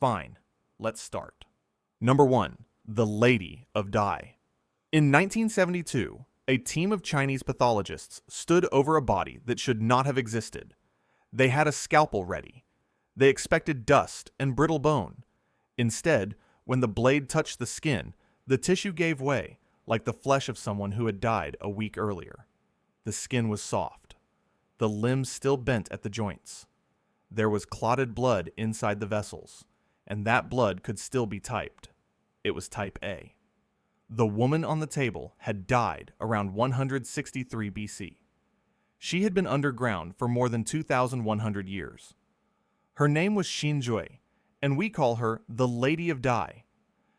Fine, let's start. Number 1. The Lady of Dai. In 1972, a team of Chinese pathologists stood over a body that should not have existed. They had a scalpel ready. They expected dust and brittle bone. Instead, when the blade touched the skin, the tissue gave way, like the flesh of someone who had died a week earlier. The skin was soft. The limbs still bent at the joints. There was clotted blood inside the vessels, and that blood could still be typed. It was type A. The woman on the table had died around 163 BC. She had been underground for more than 2,100 years. Her name was Xinjue, and we call her the Lady of Dai.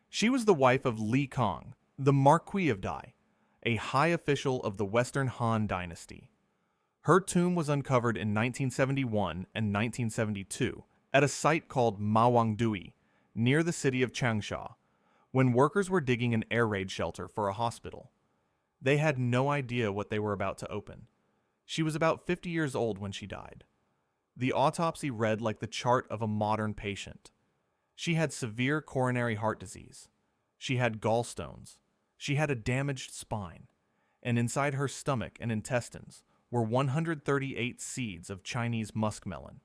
She was the wife of Li Kong, the Marquis of Dai, a high official of the Western Han dynasty. Her tomb was uncovered in 1971 and 1972 at a site called Mawangdui, near the city of Changsha, when workers were digging an air raid shelter for a hospital. They had no idea what they were about to open. She was about 50 years old when she died. The autopsy read like the chart of a modern patient. She had severe coronary heart disease. She had gallstones. She had a damaged spine. And inside her stomach and intestines were 138 seeds of Chinese muskmelon.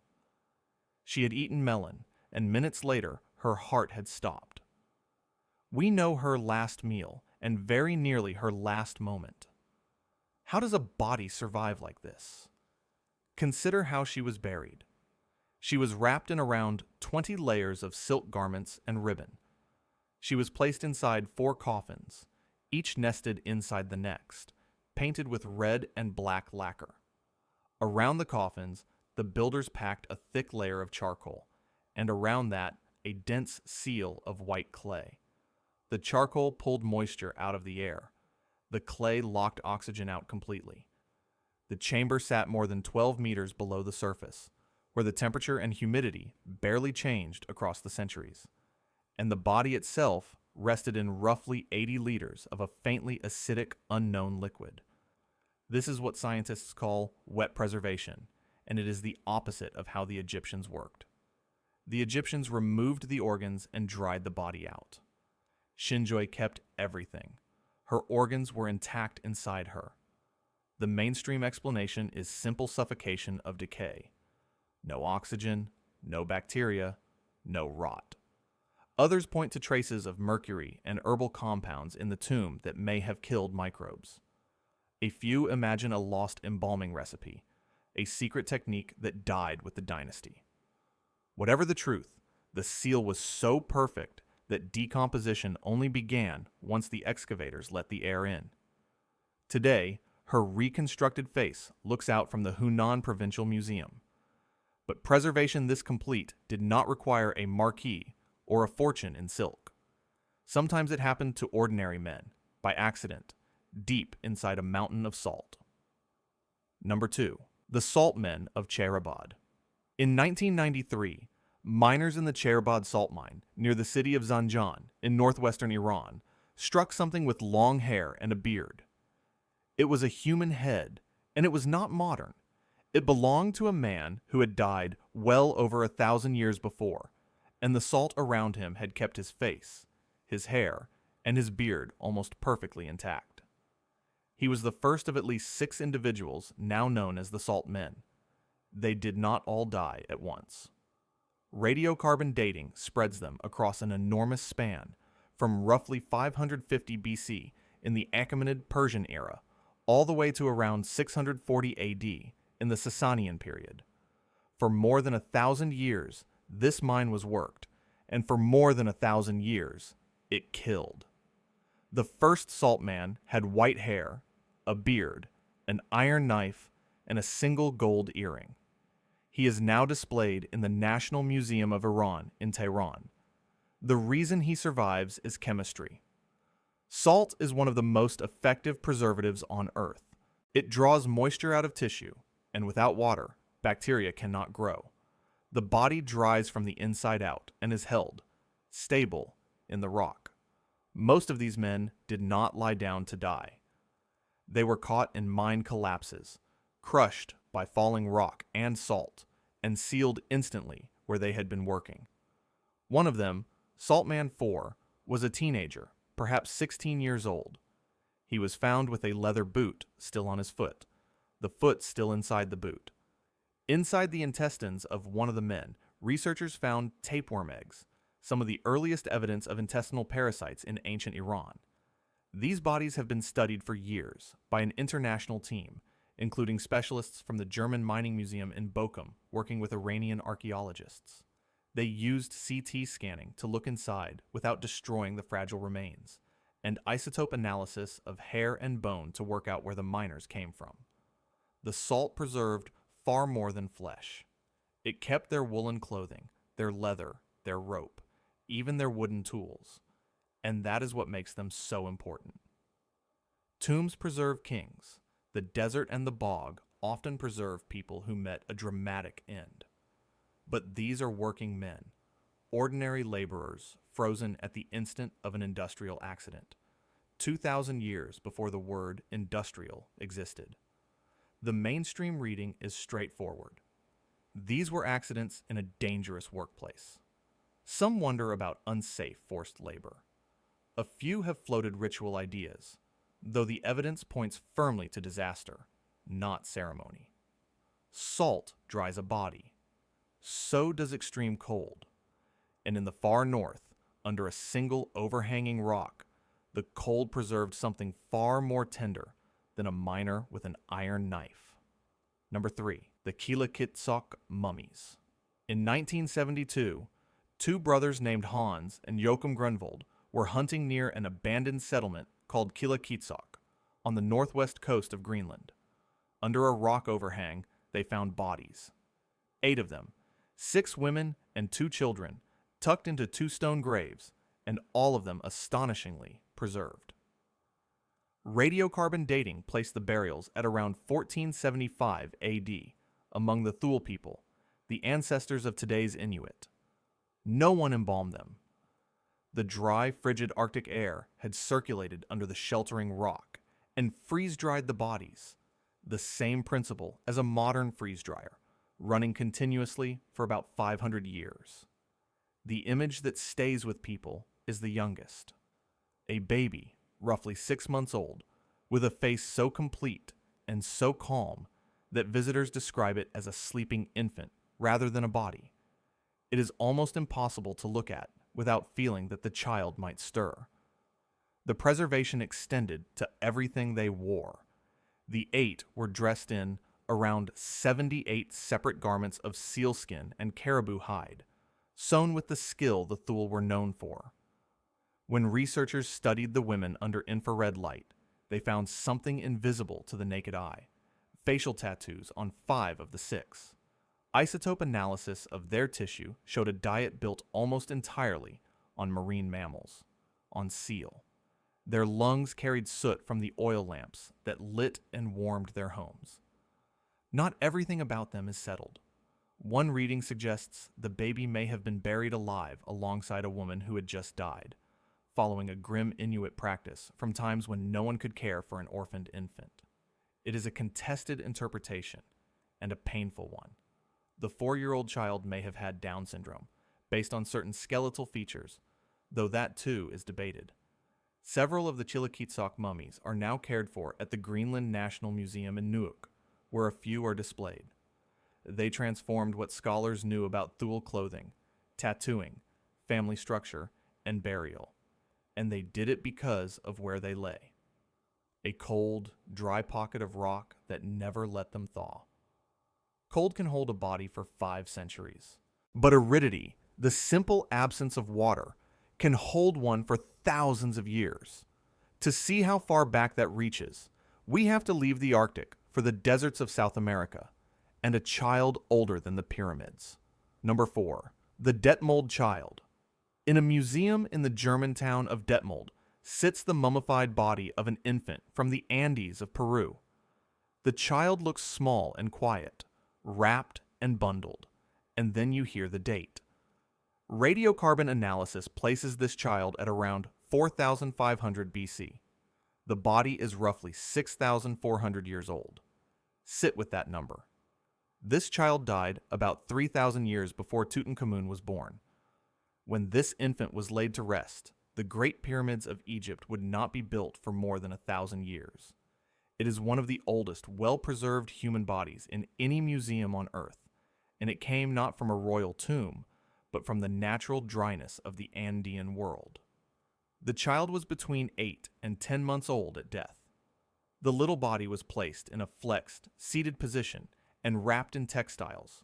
She had eaten melon, and minutes later, her heart had stopped. We know her last meal, and very nearly her last moment. How does a body survive like this? Consider how she was buried. She was wrapped in around 20 layers of silk garments and ribbon. She was placed inside 4 coffins, each nested inside the next, painted with red and black lacquer. Around the coffins, the builders packed a thick layer of charcoal, and around that, a dense seal of white clay. The charcoal pulled moisture out of the air. The clay locked oxygen out completely. The chamber sat more than 12 meters below the surface, where the temperature and humidity barely changed across the centuries. And the body itself rested in roughly 80 liters of a faintly acidic, unknown liquid. This is what scientists call wet preservation, and it is the opposite of how the Egyptians worked. The Egyptians removed the organs and dried the body out. Xinjue kept everything. Her organs were intact inside her. The mainstream explanation is simple suffocation of decay. No oxygen, no bacteria, no rot. Others point to traces of mercury and herbal compounds in the tomb that may have killed microbes. A few imagine a lost embalming recipe, a secret technique that died with the dynasty. Whatever the truth, the seal was so perfect that decomposition only began once the excavators let the air in. Today, her reconstructed face looks out from the Hunan Provincial Museum. But preservation this complete did not require a marquee or a fortune in silk. Sometimes it happened to ordinary men, by accident, deep inside a mountain of salt. Number 2. The Salt Men of Chehrabad. In 1993, miners in the Chehrabad salt mine, near the city of Zanjan, in northwestern Iran, struck something with long hair and a beard. It was a human head, and it was not modern. It belonged to a man who had died well over 1,000 years before, and the salt around him had kept his face, his hair, and his beard almost perfectly intact. He was the first of at least 6 individuals now known as the Salt Men. They did not all die at once. Radiocarbon dating spreads them across an enormous span, from roughly 550 BC in the Achaemenid Persian era, all the way to around 640 AD in the Sasanian period. For more than 1,000 years, this mine was worked, and for more than 1,000 years, it killed. The first Salt Man had white hair, a beard, an iron knife, and a single gold earring. He is now displayed in the National Museum of Iran in Tehran. The reason he survives is chemistry. Salt is one of the most effective preservatives on Earth. It draws moisture out of tissue, and without water, bacteria cannot grow. The body dries from the inside out and is held, stable, in the rock. Most of these men did not lie down to die. They were caught in mine collapses, crushed by falling rock and salt, and sealed instantly where they had been working. One of them, Salt Man 4, was a teenager, perhaps 16 years old. He was found with a leather boot still on his foot, the foot still inside the boot. Inside the intestines of one of the men, researchers found tapeworm eggs, some of the earliest evidence of intestinal parasites in ancient Iran. These bodies have been studied for years by an international team, including specialists from the German Mining Museum in Bochum working with Iranian archaeologists. They used CT scanning to look inside without destroying the fragile remains, and isotope analysis of hair and bone to work out where the miners came from. The salt preserved far more than flesh. It kept their woolen clothing, their leather, their rope, even their wooden tools, and that is what makes them so important. Tombs preserve kings. The desert and the bog often preserve people who met a dramatic end. But these are working men, ordinary laborers frozen at the instant of an industrial accident, 2,000 years before the word industrial existed. The mainstream reading is straightforward. These were accidents in a dangerous workplace. Some wonder about unsafe forced labor. A few have floated ritual ideas, though the evidence points firmly to disaster, not ceremony. Salt dries a body. So does extreme cold. And in the far north, under a single overhanging rock, the cold preserved something far more tender than a miner with an iron knife. Number 3. The Qilakitsoq Mummies. In 1972, two brothers named Hans and Joachim Grunwald were hunting near an abandoned settlement called Qilakitsoq on the northwest coast of Greenland. Under a rock overhang, they found bodies. 8 of them, 6 women and 2 children, tucked into 2 stone graves, and all of them astonishingly preserved. Radiocarbon dating placed the burials at around 1475 AD among the Thule people, the ancestors of today's Inuit. No one embalmed them. The dry, frigid Arctic air had circulated under the sheltering rock and freeze-dried the bodies, the same principle as a modern freeze dryer, running continuously for about 500 years. The image that stays with people is the youngest. A baby, roughly 6 months old, with a face so complete and so calm that visitors describe it as a sleeping infant rather than a body. It is almost impossible to look at without feeling that the child might stir. The preservation extended to everything they wore. The 8 were dressed in around 78 separate garments of sealskin and caribou hide, sewn with the skill the Thule were known for. When researchers studied the women under infrared light, they found something invisible to the naked eye: facial tattoos on 5 of the 6. Isotope analysis of their tissue showed a diet built almost entirely on marine mammals, on seal. Their lungs carried soot from the oil lamps that lit and warmed their homes. Not everything about them is settled. One reading suggests the baby may have been buried alive alongside a woman who had just died, following a grim Inuit practice from times when no one could care for an orphaned infant. It is a contested interpretation, and a painful one. The 4-year-old child may have had Down syndrome, based on certain skeletal features, though that too is debated. Several of the Qilakitsoq mummies are now cared for at the Greenland National Museum in Nuuk, where a few are displayed. They transformed what scholars knew about Thule clothing, tattooing, family structure, and burial, and they did it because of where they lay. A cold, dry pocket of rock that never let them thaw. Cold can hold a body for 5 centuries. But aridity, the simple absence of water, can hold one for thousands of years. To see how far back that reaches, we have to leave the Arctic for the deserts of South America, and a child older than the pyramids. Number 4. The Detmold Child. In a museum in the German town of Detmold sits the mummified body of an infant from the Andes of Peru. The child looks small and quiet, wrapped and bundled, and then you hear the date. Radiocarbon analysis places this child at around 4,500 BC. The body is roughly 6,400 years old. Sit with that number. This child died about 3,000 years before Tutankhamun was born. When this infant was laid to rest, the Great Pyramids of Egypt would not be built for more than 1,000 years. It is one of the oldest, well-preserved human bodies in any museum on Earth, and it came not from a royal tomb, but from the natural dryness of the Andean world. The child was between 8 and 10 months old at death. The little body was placed in a flexed, seated position and wrapped in textiles,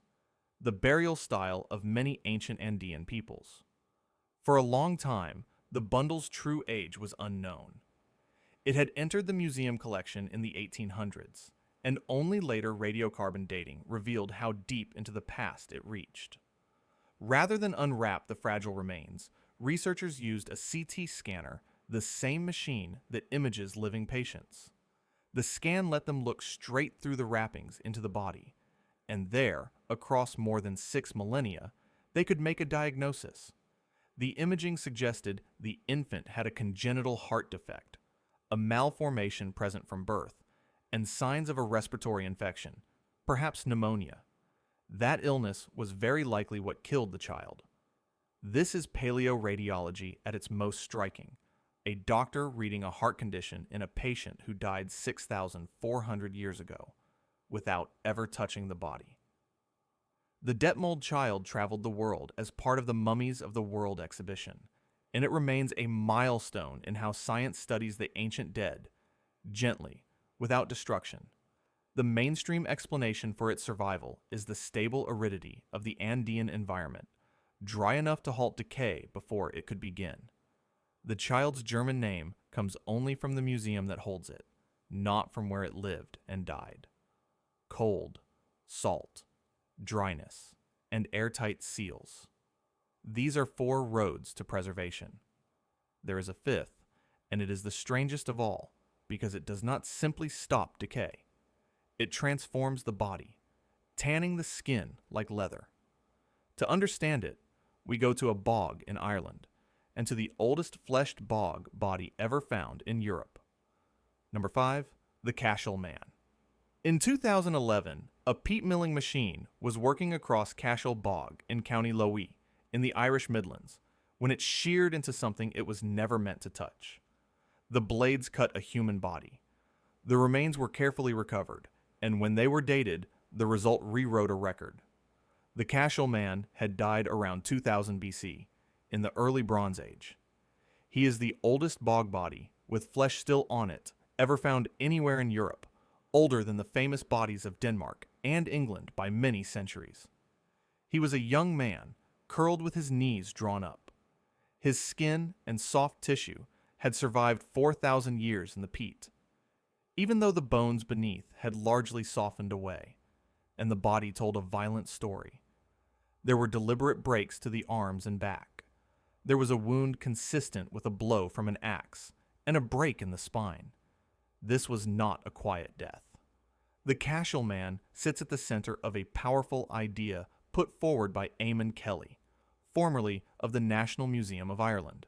the burial style of many ancient Andean peoples. For a long time, the bundle's true age was unknown. It had entered the museum collection in the 1800s, and only later radiocarbon dating revealed how deep into the past it reached. Rather than unwrap the fragile remains, researchers used a CT scanner, the same machine that images living patients. The scan let them look straight through the wrappings into the body, and there, across more than 6 millennia, they could make a diagnosis. The imaging suggested the infant had a congenital heart defect, a malformation present from birth, and signs of a respiratory infection, perhaps pneumonia. That illness was very likely what killed the child. This is paleoradiology at its most striking, a doctor reading a heart condition in a patient who died 6,400 years ago, without ever touching the body. The Detmold Child traveled the world as part of the Mummies of the World exhibition, and it remains a milestone in how science studies the ancient dead, gently, without destruction. The mainstream explanation for its survival is the stable aridity of the Andean environment, dry enough to halt decay before it could begin. The child's German name comes only from the museum that holds it, not from where it lived and died. Cold, salt, dryness, and airtight seals. These are 4 roads to preservation. There is a 5th, and it is the strangest of all because it does not simply stop decay. It transforms the body, tanning the skin like leather. To understand it, we go to a bog in Ireland and to the oldest fleshed bog body ever found in Europe. Number 5, the Cashel Man. In 2011, a peat milling machine was working across Cashel Bog in County Lowie in the Irish Midlands when it sheared into something it was never meant to touch. The blades cut a human body. The remains were carefully recovered, and when they were dated, the result rewrote a record. The Cashel Man had died around 2000 BC, in the early Bronze Age. He is the oldest bog body, with flesh still on it, ever found anywhere in Europe, older than the famous bodies of Denmark and England by many centuries. He was a young man, curled with his knees drawn up. His skin and soft tissue had survived 4,000 years in the peat, even though the bones beneath had largely softened away, and the body told a violent story. There were deliberate breaks to the arms and back. There was a wound consistent with a blow from an axe, and a break in the spine. This was not a quiet death. The Cashel Man sits at the center of a powerful idea put forward by Eamon Kelly, formerly of the National Museum of Ireland.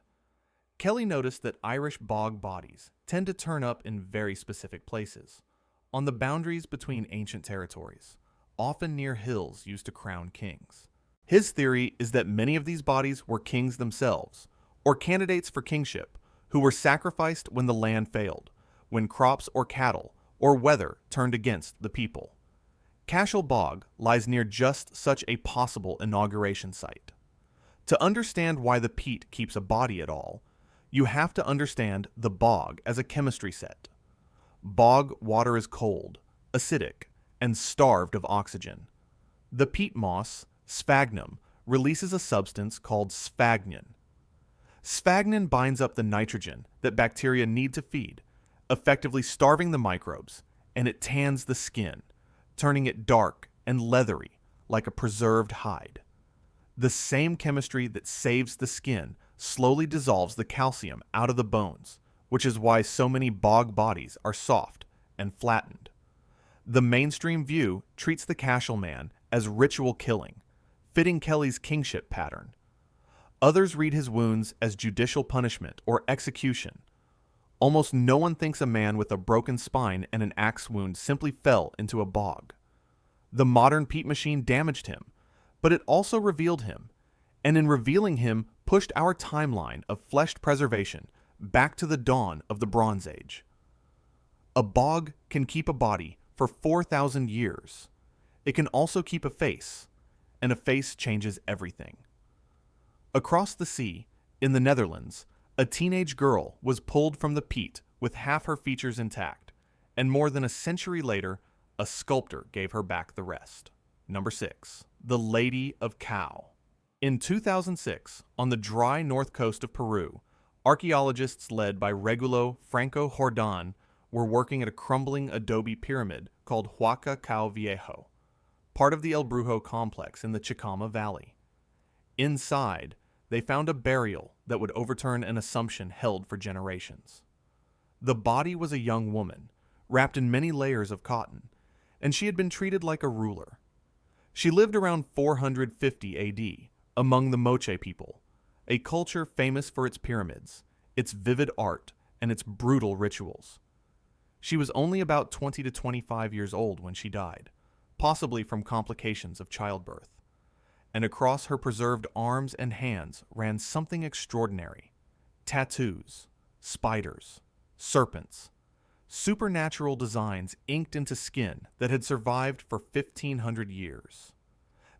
Kelly noticed that Irish bog bodies tend to turn up in very specific places, on the boundaries between ancient territories, often near hills used to crown kings. His theory is that many of these bodies were kings themselves, or candidates for kingship, who were sacrificed when the land failed, when crops or cattle or weather turned against the people. Cashel Bog lies near just such a possible inauguration site. To understand why the peat keeps a body at all, you have to understand the bog as a chemistry set. Bog water is cold, acidic, and starved of oxygen. The peat moss, sphagnum, releases a substance called sphagnin. Sphagnin binds up the nitrogen that bacteria need to feed, effectively starving the microbes, and it tans the skin, turning it dark and leathery like a preserved hide. The same chemistry that saves the skin slowly dissolves the calcium out of the bones, which is why so many bog bodies are soft and flattened. The mainstream view treats the Cashel Man as ritual killing, fitting Kelly's kingship pattern. Others read his wounds as judicial punishment or execution. Almost no one thinks a man with a broken spine and an axe wound simply fell into a bog. The modern peat machine damaged him, but it also revealed him, and in revealing him, pushed our timeline of fleshed preservation back to the dawn of the Bronze Age. A bog can keep a body for 4,000 years. It can also keep a face, and a face changes everything. Across the sea, in the Netherlands, a teenage girl was pulled from the peat with half her features intact, and more than a century later, a sculptor gave her back the rest. Number 6. The Lady of Cao. In 2006, on the dry north coast of Peru, archaeologists led by Regulo Franco Jordan were working at a crumbling adobe pyramid called Huaca Cao Viejo, part of the El Brujo complex in the Chicama Valley. Inside, they found a burial that would overturn an assumption held for generations. The body was a young woman, wrapped in many layers of cotton, and she had been treated like a ruler. She lived around 450 AD, among the Moche people, a culture famous for its pyramids, its vivid art, and its brutal rituals. She was only about 20 to 25 years old when she died, possibly from complications of childbirth. And across her preserved arms and hands ran something extraordinary: tattoos, spiders, serpents, supernatural designs inked into skin that had survived for 1,500 years.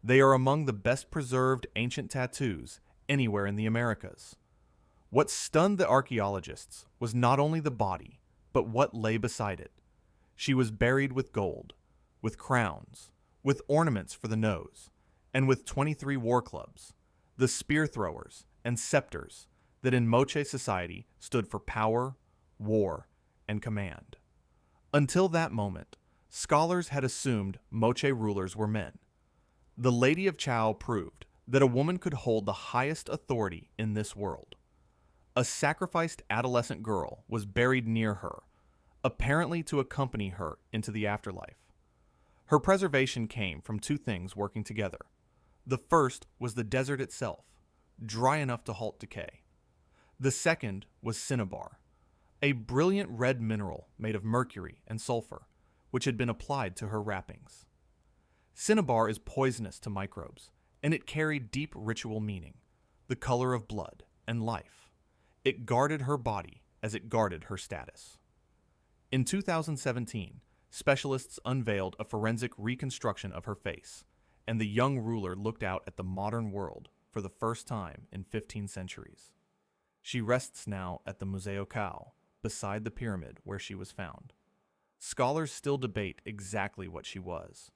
They are among the best preserved ancient tattoos anywhere in the Americas. What stunned the archaeologists was not only the body, but what lay beside it. She was buried with gold, with crowns, with ornaments for the nose, and with 23 war clubs, the spear throwers and scepters that in Moche society stood for power, war, and command. Until that moment, scholars had assumed Moche rulers were men. The Lady of Cao proved that a woman could hold the highest authority in this world. A sacrificed adolescent girl was buried near her, apparently to accompany her into the afterlife. Her preservation came from two things working together. The first was the desert itself, dry enough to halt decay. The second was cinnabar, a brilliant red mineral made of mercury and sulfur, which had been applied to her wrappings. Cinnabar is poisonous to microbes, and it carried deep ritual meaning, the color of blood and life. It guarded her body as it guarded her status. In 2017, specialists unveiled a forensic reconstruction of her face, and the young ruler looked out at the modern world for the first time in 15 centuries. She rests now at the Museo Cao, beside the pyramid where she was found. Scholars still debate exactly what she was: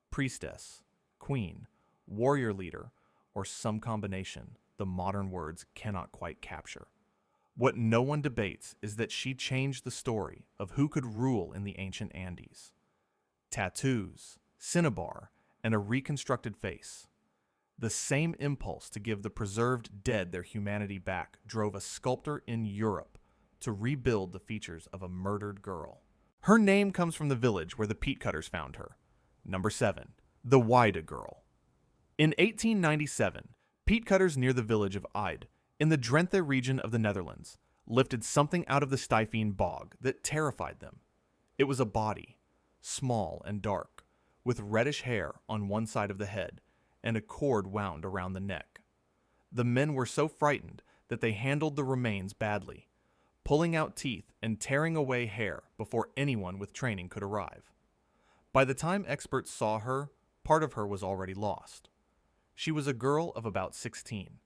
priestess, queen, warrior leader, or some combination the modern words cannot quite capture. What no one debates is that she changed the story of who could rule in the ancient Andes. Tattoos, cinnabar, and a reconstructed face. The same impulse to give the preserved dead their humanity back drove a sculptor in Europe to rebuild the features of a murdered girl. Her name comes from the village where the peat cutters found her. Number 7. The Yde Girl. In 1897, peat cutters near the village of Yde, in the Drenthe region of the Netherlands, lifted something out of the Styphean bog that terrified them. It was a body, small and dark, with reddish hair on one side of the head and a cord wound around the neck. The men were so frightened that they handled the remains badly, pulling out teeth and tearing away hair before anyone with training could arrive. By the time experts saw her, part of her was already lost. She was a girl of about 16.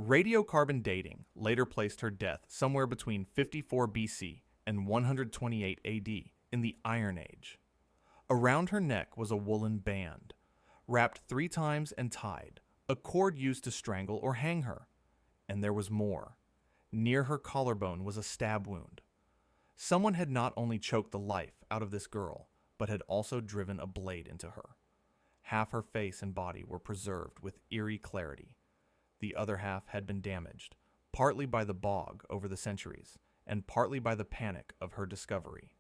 Radiocarbon dating later placed her death somewhere between 54 BC and 128 AD in the Iron Age. Around her neck was a woolen band, wrapped 3 times and tied, a cord used to strangle or hang her. And there was more. Near her collarbone was a stab wound. Someone had not only choked the life out of this girl, but had also driven a blade into her. Half her face and body were preserved with eerie clarity. The other half had been damaged, partly by the bog over the centuries, and partly by the panic of her discovery.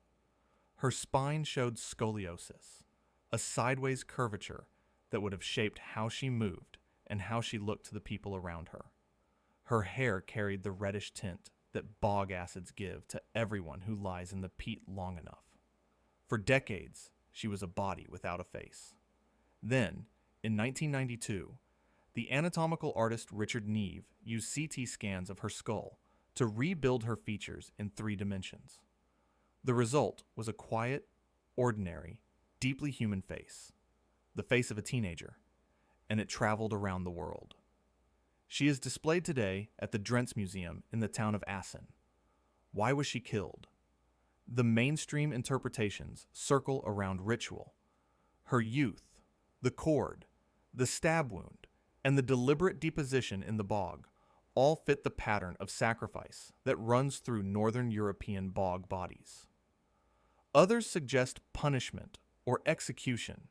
Her spine showed scoliosis, a sideways curvature that would have shaped how she moved and how she looked to the people around her. Her hair carried the reddish tint that bog acids give to everyone who lies in the peat long enough. For decades, she was a body without a face. Then, in 1992, the anatomical artist Richard Neve used CT scans of her skull to rebuild her features in 3 dimensions. The result was a quiet, ordinary, deeply human face, the face of a teenager, and it traveled around the world. She is displayed today at the Drents Museum in the town of Assen. Why was she killed? The mainstream interpretations circle around ritual. Her youth, the cord, the stab wound, and the deliberate deposition in the bog all fit the pattern of sacrifice that runs through Northern European bog bodies. Others suggest punishment or execution.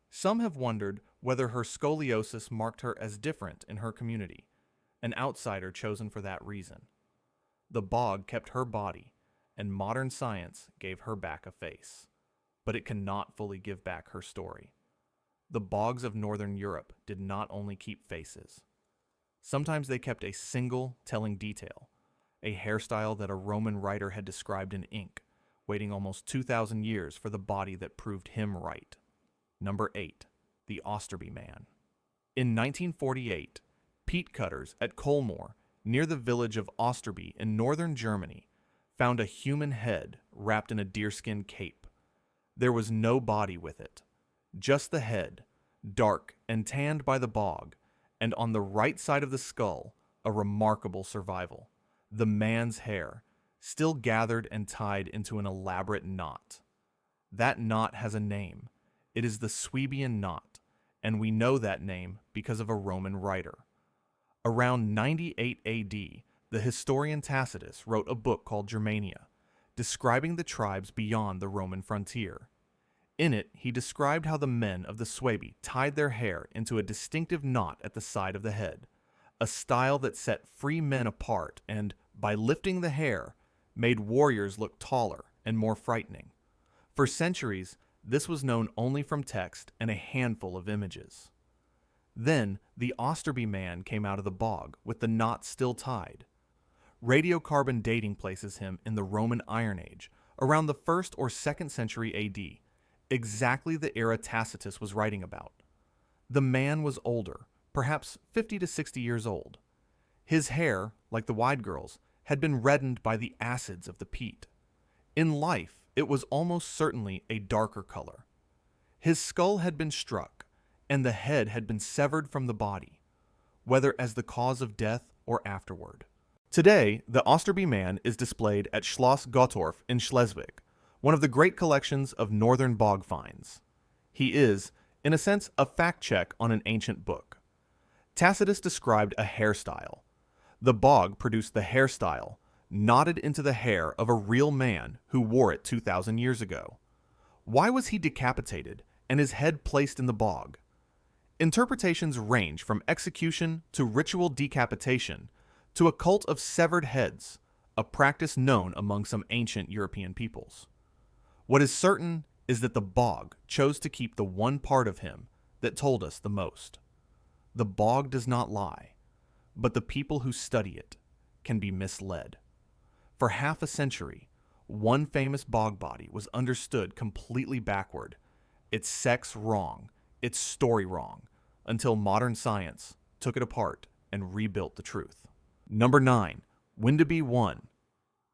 Some have wondered whether her scoliosis marked her as different in her community, an outsider chosen for that reason. The bog kept her body, and modern science gave her back a face, but it cannot fully give back her story. The bogs of Northern Europe did not only keep faces. Sometimes they kept a single telling detail, a hairstyle that a Roman writer had described in ink, waiting almost 2,000 years for the body that proved him right. Number 8. The Osterby Man. In 1948, peat cutters at Kolmor, near the village of Osterby in northern Germany, found a human head wrapped in a deerskin cape. There was no body with it, just the head, dark and tanned by the bog, and on the right side of the skull, a remarkable survival, the man's hair, still gathered and tied into an elaborate knot. That knot has a name. It is the Swabian knot, and we know that name because of a Roman writer. Around 98 AD, the historian Tacitus wrote a book called Germania, describing the tribes beyond the Roman frontier. In it, he described how the men of the Swabi tied their hair into a distinctive knot at the side of the head, a style that set free men apart and, by lifting the hair, made warriors look taller and more frightening. For centuries, this was known only from text and a handful of images. Then, the Osterby Man came out of the bog with the knot still tied. Radiocarbon dating places him in the Roman Iron Age, around the 1st or 2nd century AD, exactly the era Tacitus was writing about. The man was older, perhaps 50 to 60 years old. His hair, like the Yde Girl's, had been reddened by the acids of the peat. In life, it was almost certainly a darker color. His skull had been struck, and the head had been severed from the body, whether as the cause of death or afterward. Today, the Osterby Man is displayed at Schloss Gottorf in Schleswig, one of the great collections of northern bog finds. He is, in a sense, a fact check on an ancient book. Tacitus described a hairstyle. The bog produced the hairstyle, knotted into the hair of a real man who wore it 2,000 years ago. Why was he decapitated and his head placed in the bog? Interpretations range from execution to ritual decapitation to a cult of severed heads, a practice known among some ancient European peoples. What is certain is that the bog chose to keep the one part of him that told us the most. The bog does not lie, but the people who study it can be misled. For half a century, one famous bog body was understood completely backward, its sex wrong, its story wrong, until modern science took it apart and rebuilt the truth. Number 9. Windeby I.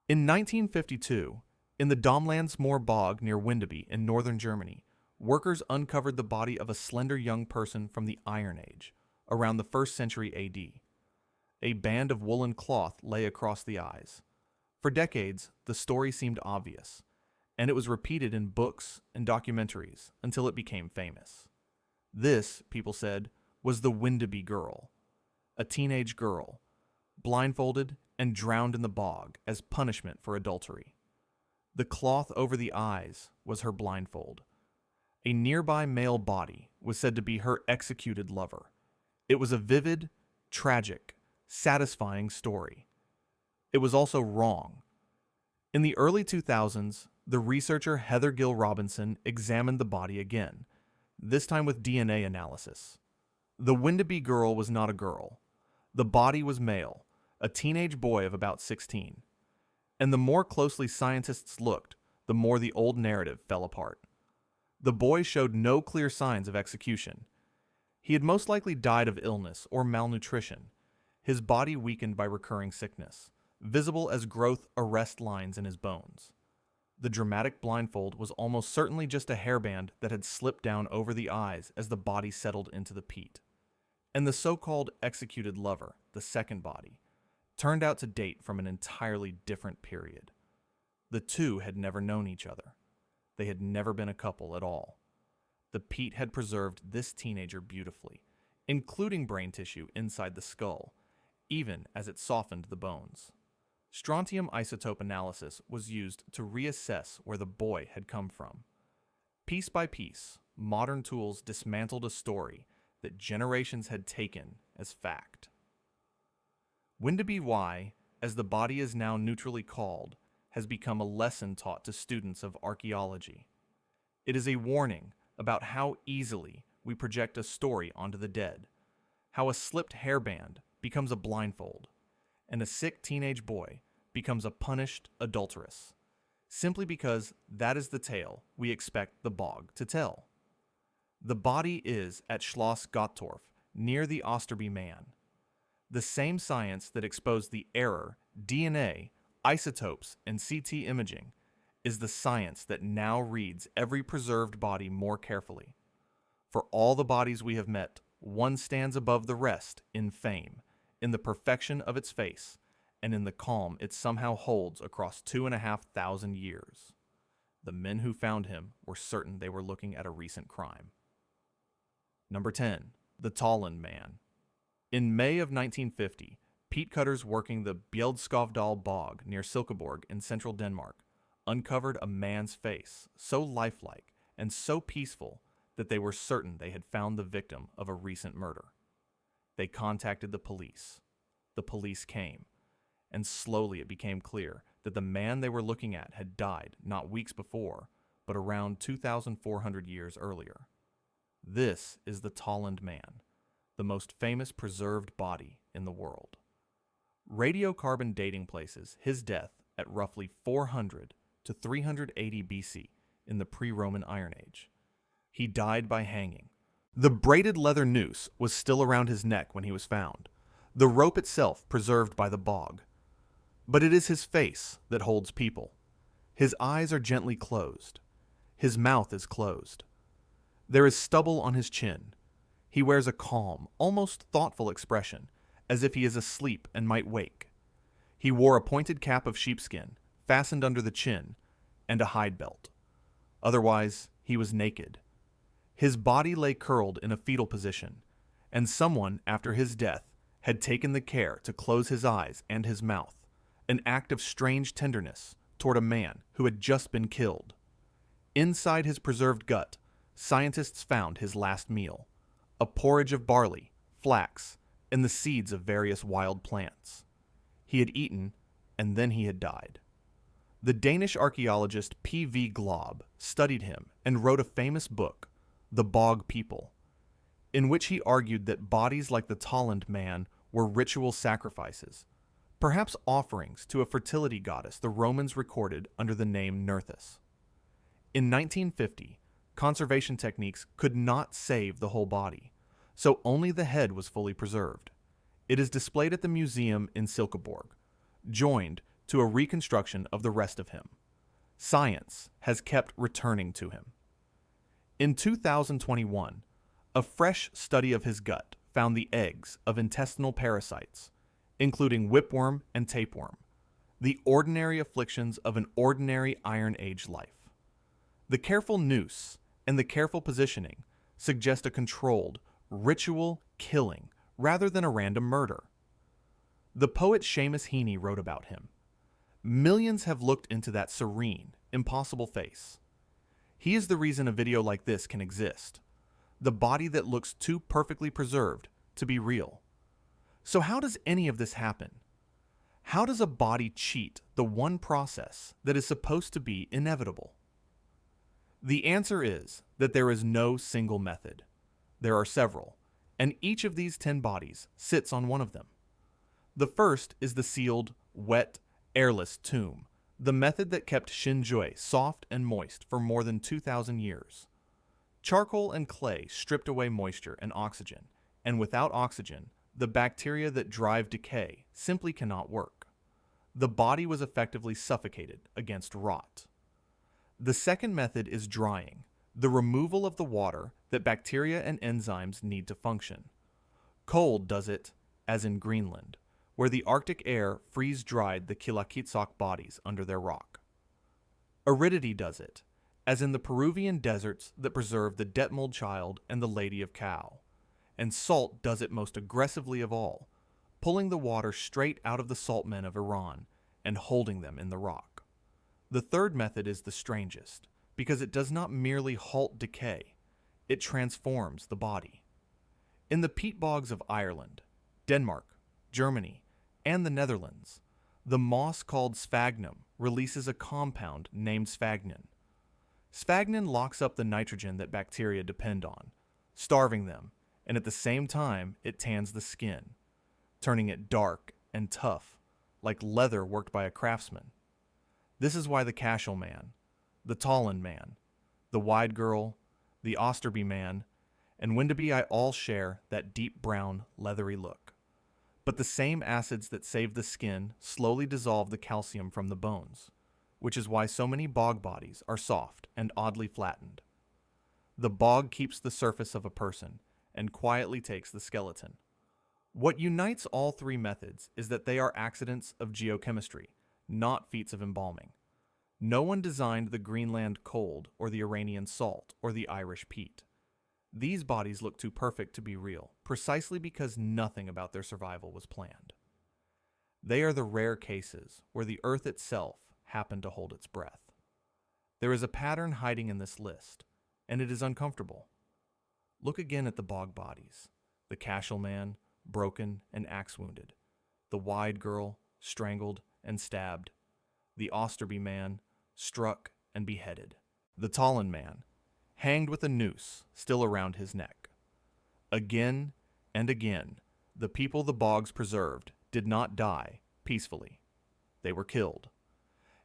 In 1952, in the Domlandsmoor bog near Windeby in northern Germany, workers uncovered the body of a slender young person from the Iron Age, around the 1st century AD. A band of woolen cloth lay across the eyes. For decades, the story seemed obvious, and it was repeated in books and documentaries until it became famous. This, people said, was the Windeby Girl, a teenage girl, blindfolded and drowned in the bog as punishment for adultery. The cloth over the eyes was her blindfold. A nearby male body was said to be her executed lover. It was a vivid, tragic, satisfying story. It was also wrong. In the early 2000s, the researcher Heather Gill Robinson examined the body again, this time with DNA analysis. The Windeby Girl was not a girl. The body was male, a teenage boy of about 16. And the more closely scientists looked, the more the old narrative fell apart. The boy showed no clear signs of execution. He had most likely died of illness or malnutrition, his body weakened by recurring sickness, visible as growth arrest lines in his bones. The dramatic blindfold was almost certainly just a hairband that had slipped down over the eyes as the body settled into the peat. And the so-called executed lover, the second body, turned out to date from an entirely different period. The two had never known each other. They had never been a couple at all. The peat had preserved this teenager beautifully, including brain tissue inside the skull, even as it softened the bones. Strontium isotope analysis was used to reassess where the boy had come from. Piece by piece, modern tools dismantled a story that generations had taken as fact. Windeby I, as the body is now neutrally called, has become a lesson taught to students of archaeology. It is a warning about how easily we project a story onto the dead, how a slipped hairband becomes a blindfold, and a sick teenage boy becomes a punished adulteress, simply because that is the tale we expect the bog to tell. The body is at Schloss Gottorf, near the Osterby Man. The same science that exposed the error, DNA, isotopes, and CT imaging is the science that now reads every preserved body more carefully. For all the bodies we have met, one stands above the rest in fame, in the perfection of its face, and in the calm it somehow holds across 2,500 years. The men who found him were certain they were looking at a recent crime. Number 10. The Tollund Man. In May of 1950, peat cutters working the Bjeldskavdal bog near Silkeborg in central Denmark uncovered a man's face so lifelike and so peaceful that they were certain they had found the victim of a recent murder. They contacted the police. The police came, and slowly it became clear that the man they were looking at had died not weeks before, but around 2,400 years earlier. This is the Tollund Man, the most famous preserved body in the world. Radiocarbon dating places his death at roughly 400 to 380 BC in the pre-Roman Iron Age. He died by hanging. The braided leather noose was still around his neck when he was found, the rope itself preserved by the bog. But it is his face that holds people. His eyes are gently closed. His mouth is closed. There is stubble on his chin. He wears a calm, almost thoughtful expression, as if he is asleep and might wake. He wore a pointed cap of sheepskin, fastened under the chin, and a hide belt. Otherwise, he was naked. His body lay curled in a fetal position, and someone, after his death, had taken the care to close his eyes and his mouth, an act of strange tenderness toward a man who had just been killed. Inside his preserved gut, scientists found his last meal, a porridge of barley, flax, and the seeds of various wild plants. He had eaten, and then he had died. The Danish archaeologist P.V. Glob studied him and wrote a famous book, The Bog People, in which he argued that bodies like the Tollund Man were ritual sacrifices, perhaps offerings to a fertility goddess the Romans recorded under the name Nerthus. In 1950, conservation techniques could not save the whole body, so only the head was fully preserved. It is displayed at the museum in Silkeborg, joined to a reconstruction of the rest of him. Science has kept returning to him. In 2021, a fresh study of his gut found the eggs of intestinal parasites, including whipworm and tapeworm, the ordinary afflictions of an ordinary Iron Age life. The careful noose and the careful positioning suggest a controlled, ritual killing rather than a random murder. The poet Seamus Heaney wrote about him. Millions have looked into that serene, impossible face. He is the reason a video like this can exist. The body that looks too perfectly preserved to be real. So how does any of this happen? How does a body cheat the one process that is supposed to be inevitable? The answer is that there is no single method. There are several, and each of these 10 bodies sits on one of them. The first is the sealed, wet, airless tomb, the method that kept Shinjoi soft and moist for more than 2,000 years. Charcoal and clay stripped away moisture and oxygen, and without oxygen, the bacteria that drive decay simply cannot work. The body was effectively suffocated against rot. The second method is drying, the removal of the water that bacteria and enzymes need to function. Cold does it, as in Greenland, where the Arctic air freeze-dried the Qilakitsoq bodies under their rock. Aridity does it, as in the Peruvian deserts that preserve the Detmold Child and the Lady of Cao. And salt does it most aggressively of all, pulling the water straight out of the Salt Men of Iran and holding them in the rock. The third method is the strangest, because it does not merely halt decay, it transforms the body. In the peat bogs of Ireland, Denmark, Germany, and the Netherlands, the moss called sphagnum releases a compound named sphagnum. Sphagnum locks up the nitrogen that bacteria depend on, starving them, and at the same time it tans the skin, turning it dark and tough, like leather worked by a craftsman. This is why the Cashel Man, the Tollund Man, the Yde Girl, the Osterby Man, and Windeby I all share that deep brown, leathery look. But the same acids that save the skin slowly dissolve the calcium from the bones, which is why so many bog bodies are soft and oddly flattened. The bog keeps the surface of a person and quietly takes the skeleton. What unites all three methods is that they are accidents of geochemistry, not feats of embalming. No one designed the Greenland cold or the Iranian salt or the Irish peat. These bodies look too perfect to be real, precisely because nothing about their survival was planned. They are the rare cases where the earth itself happened to hold its breath. There is a pattern hiding in this list, and it is uncomfortable. Look again at the bog bodies, the Cashel Man, broken and axe-wounded, the Yde Girl, strangled and stabbed, the Osterby Man, struck and beheaded, the Tollund Man, hanged with a noose still around his neck. Again and again, the people the bogs preserved did not die peacefully. They were killed,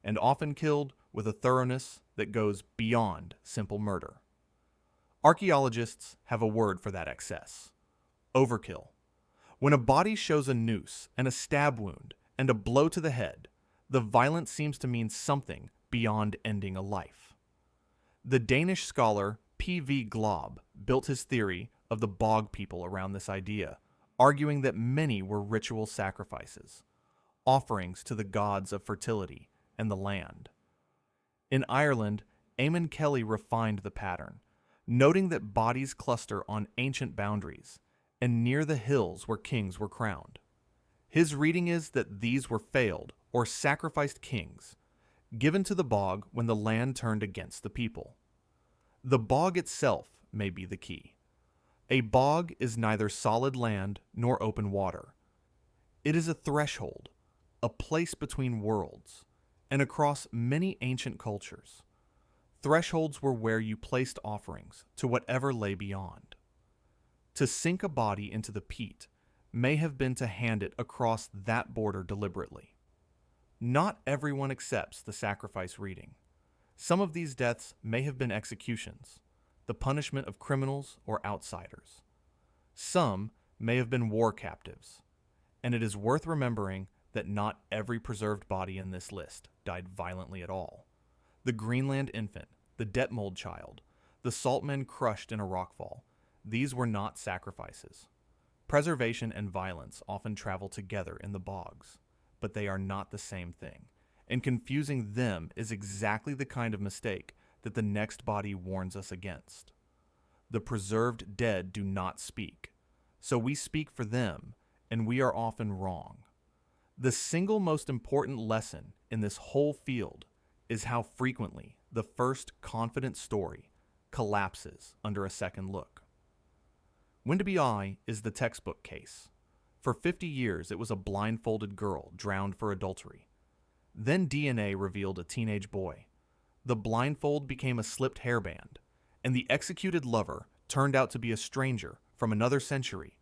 and often killed with a thoroughness that goes beyond simple murder. Archaeologists have a word for that excess: overkill. When a body shows a noose and a stab wound and a blow to the head, the violence seems to mean something beyond ending a life. The Danish scholar P.V. Glob built his theory of the bog people around this idea, arguing that many were ritual sacrifices, offerings to the gods of fertility and the land. In Ireland, Eamon Kelly refined the pattern, noting that bodies cluster on ancient boundaries and near the hills where kings were crowned. His reading is that these were failed or sacrificed kings, given to the bog when the land turned against the people. The bog itself may be the key. A bog is neither solid land nor open water. It is a threshold, a place between worlds, and across many ancient cultures. Thresholds were where you placed offerings to whatever lay beyond. To sink a body into the peat may have been to hand it across that border deliberately. Not everyone accepts the sacrifice reading. Some of these deaths may have been executions, the punishment of criminals or outsiders. Some may have been war captives, and it is worth remembering that not every preserved body in this list died violently at all. The Greenland infant, the Detmold Child, the Salt Men crushed in a rockfall, these were not sacrifices. Preservation and violence often travel together in the bogs, but they are not the same thing, and confusing them is exactly the kind of mistake that the next body warns us against. The preserved dead do not speak, so we speak for them, and we are often wrong. The single most important lesson in this whole field is how frequently the first confident story collapses under a second look. Windeby I is the textbook case. For 50 years, it was a blindfolded girl drowned for adultery. Then DNA revealed a teenage boy. The blindfold became a slipped hairband, and the executed lover turned out to be a stranger from another century.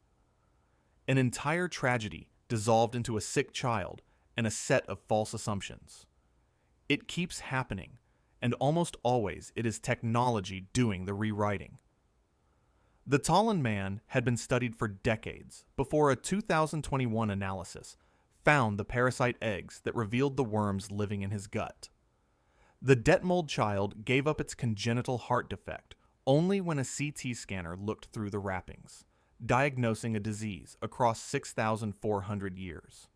An entire tragedy dissolved into a sick child and a set of false assumptions. It keeps happening, and almost always it is technology doing the rewriting. The Tollund Man had been studied for decades before a 2021 analysis found the parasite eggs that revealed the worms living in his gut. The Detmold Child gave up its congenital heart defect only when a CT scanner looked through the wrappings, diagnosing a disease across 6,400 years.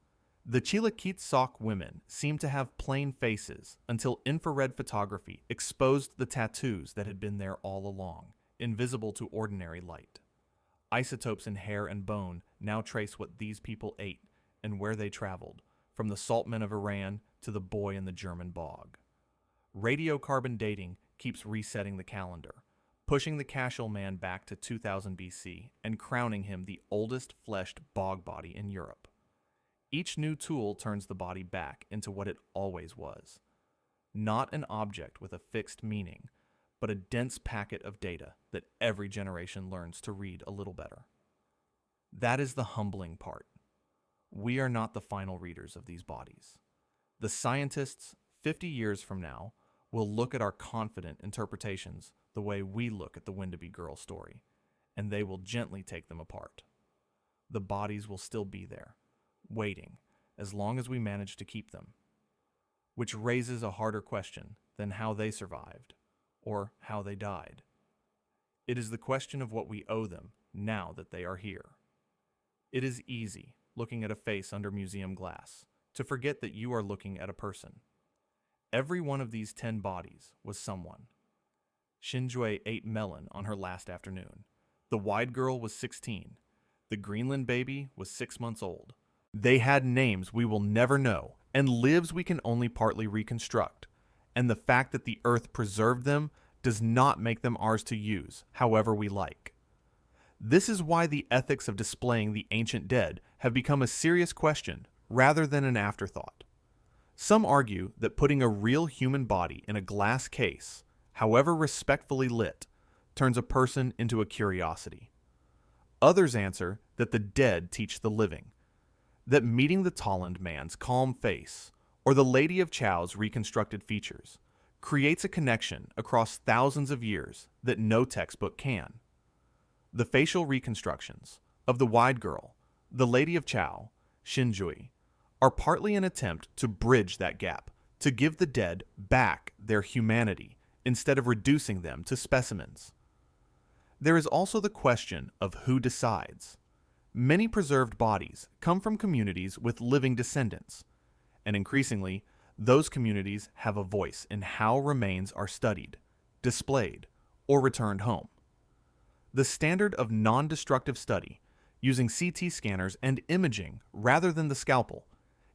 The Qilakitsoq women seemed to have plain faces until infrared photography exposed the tattoos that had been there all along, invisible to ordinary light. Isotopes in hair and bone now trace what these people ate and where they traveled, from the Salt Men of Iran to the boy in the German bog. Radiocarbon dating keeps resetting the calendar, pushing the Cashel Man back to 2000 BC and crowning him the oldest fleshed bog body in Europe. Each new tool turns the body back into what it always was. Not an object with a fixed meaning, but a dense packet of data that every generation learns to read a little better. That is the humbling part. We are not the final readers of these bodies. The scientists, 50 years from now, will look at our confident interpretations the way we look at the Windeby Girl story, and they will gently take them apart. The bodies will still be there, waiting, as long as we manage to keep them. Which raises a harder question than how they survived, or how they died. It is the question of what we owe them now that they are here. It is easy, looking at a face under museum glass, to forget that you are looking at a person. Every one of these 10 bodies was someone. Shinjue ate melon on her last afternoon. The Yde Girl was 16. The Greenland baby was 6 months old. They had names we will never know and lives we can only partly reconstruct. And the fact that the earth preserved them does not make them ours to use however we like. This is why the ethics of displaying the ancient dead have become a serious question rather than an afterthought. Some argue that putting a real human body in a glass case, however respectfully lit, turns a person into a curiosity. Others answer that the dead teach the living, that meeting the Tollund Man's calm face or the Lady of Cao's reconstructed features creates a connection across thousands of years that no textbook can. The facial reconstructions of the Yde Girl, the Lady of Cao, Shinjue, are partly an attempt to bridge that gap, to give the dead back their humanity instead of reducing them to specimens. There is also the question of who decides. Many preserved bodies come from communities with living descendants, and increasingly, those communities have a voice in how remains are studied, displayed, or returned home. The standard of non-destructive study, using CT scanners and imaging rather than the scalpel,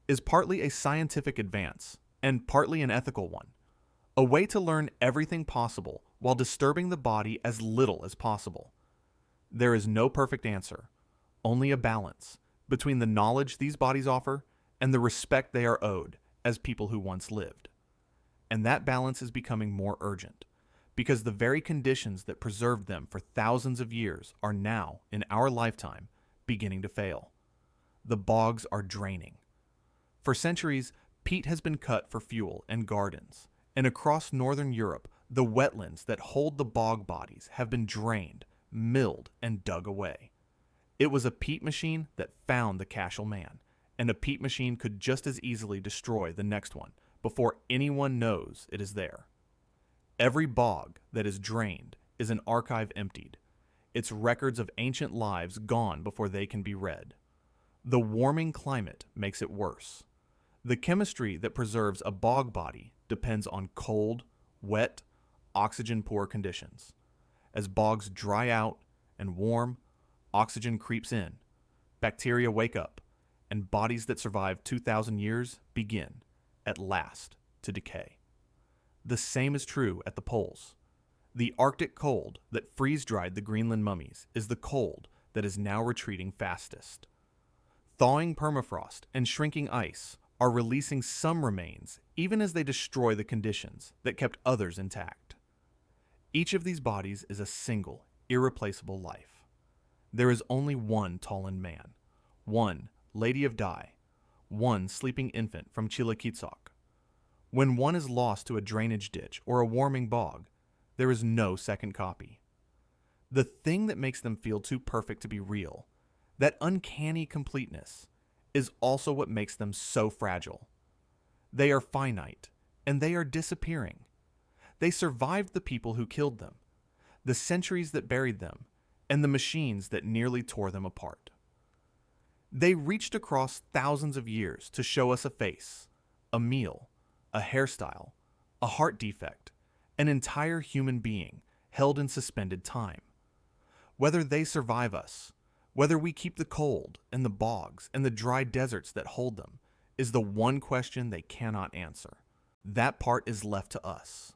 is partly a scientific advance and partly an ethical one, a way to learn everything possible while disturbing the body as little as possible. There is no perfect answer, only a balance between the knowledge these bodies offer and the respect they are owed as people who once lived. And that balance is becoming more urgent, because the very conditions that preserved them for thousands of years are now, in our lifetime, beginning to fail. The bogs are draining. For centuries, peat has been cut for fuel and gardens, and across northern Europe, the wetlands that hold the bog bodies have been drained, milled, and dug away. It was a peat machine that found the Cashel Man, and a peat machine could just as easily destroy the next one before anyone knows it is there. Every bog that is drained is an archive emptied, its records of ancient lives gone before they can be read. The warming climate makes it worse. The chemistry that preserves a bog body depends on cold, wet, oxygen-poor conditions. As bogs dry out and warm, oxygen creeps in, bacteria wake up, and bodies that survive 2,000 years begin, at last, to decay. The same is true at the poles. The Arctic cold that freeze-dried the Greenland mummies is the cold that is now retreating fastest. Thawing permafrost and shrinking ice are releasing some remains even as they destroy the conditions that kept others intact. Each of these bodies is a single, irreplaceable life. There is only one Tollund Man, one Lady of Dai, one sleeping infant from Qilakitsoq. When one is lost to a drainage ditch or a warming bog, there is no second copy. The thing that makes them feel too perfect to be real, that uncanny completeness, is also what makes them so fragile. They are finite, and they are disappearing. They survived the people who killed them, the centuries that buried them, and the machines that nearly tore them apart. They reached across thousands of years to show us a face, a meal, a hairstyle, a heart defect, an entire human being held in suspended time. Whether they survive us, whether we keep the cold and the bogs and the dry deserts that hold them, is the one question they cannot answer. That part is left to us.